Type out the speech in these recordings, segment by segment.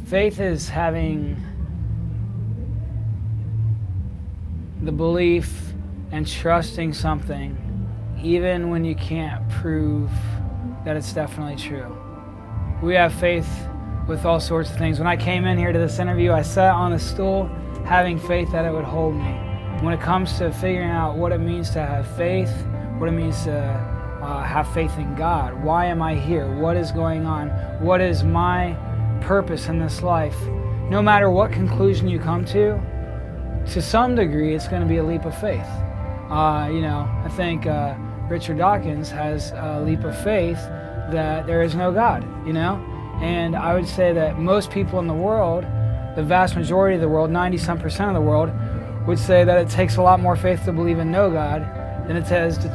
Faith is having the belief and trusting something even when you can't prove that it's definitely true. We have faith with all sorts of things. When I came in here to this interview, I sat on a stool having faith that it would hold me. When it comes to figuring out what it means to have faith, what it means to have faith in God, why am I here, what is going on, what is my purpose in this life, no matter what conclusion you come to some degree, it's going to be a leap of faith. I think Richard Dawkins has a leap of faith that there is no God, And I would say that most people in the world, the vast majority of the world, 90-some% of the world, would say that it takes a lot more faith to believe in no God than it does to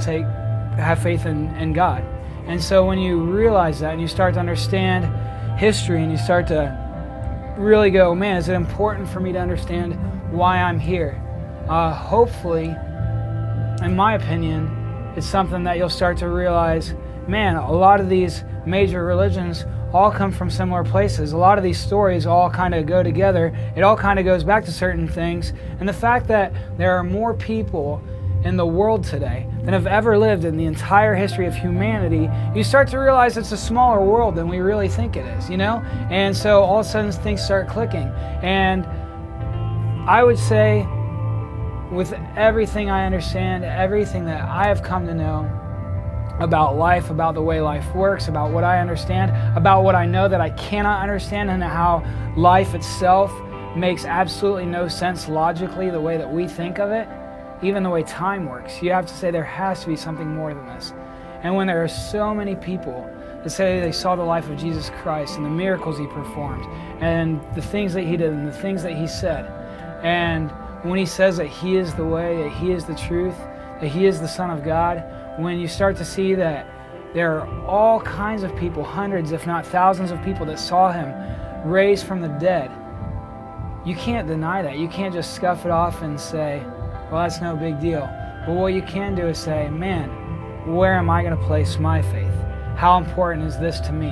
have faith in God. And so when you realize that and you start to understand history and you start to really go, man, is it important for me to understand why I'm here? Hopefully, in my opinion, it's something that you'll start to realize, man, a lot of these major religions all come from similar places. A lot of these stories all kind of go together. It all kind of goes back to certain things. And the fact that there are more people in the world today than have ever lived in the entire history of humanity, you start to realize it's a smaller world than we really think it is, And so all of a sudden things start clicking. And I would say, with everything I understand, everything that I have come to know about life, about the way life works, about what I understand, about what I know that I cannot understand, and how life itself makes absolutely no sense logically the way that we think of it, even the way time works. You have to say there has to be something more than this. And when there are so many people that say they saw the life of Jesus Christ and the miracles he performed and the things that he did and the things that he said, and when he says that he is the way, that he is the truth, that he is the Son of God, when you start to see that there are all kinds of people, hundreds if not thousands of people that saw him raised from the dead, you can't deny that. You can't just scuff it off and say, well, that's no big deal. But what you can do is say, man, where am I going to place my faith? How important is this to me?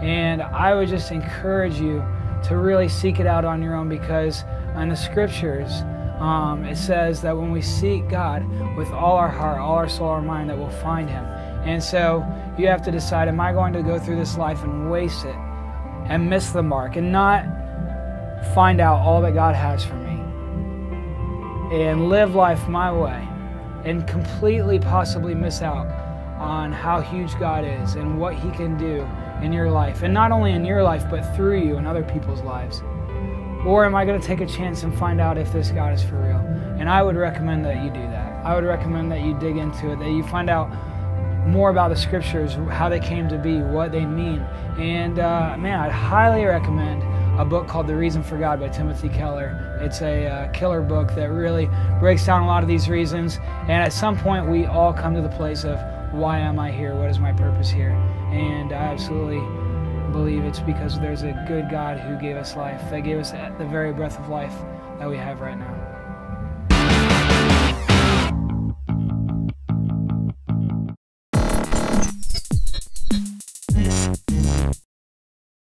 And I would just encourage you to really seek it out on your own, because in the scriptures, it says that when we seek God with all our heart, all our soul, our mind, that we'll find him. And so you have to decide, am I going to go through this life and waste it and miss the mark and not find out all that God has for me and live life my way and completely possibly miss out on how huge God is and what he can do in your life, and not only in your life but through you and other people's lives? Or am I going to take a chance and find out if this God is for real? And I would recommend that you do that. I would recommend that you dig into it, that you find out more about the scriptures, how they came to be, what they mean. And man, I'd highly recommend a book called The Reason for God by Timothy Keller. It's a killer book that really breaks down a lot of these reasons. And at some point, we all come to the place of, why am I here? What is my purpose here? And I absolutely believe it's because there's a good God who gave us life, that gave us the very breath of life that we have right now.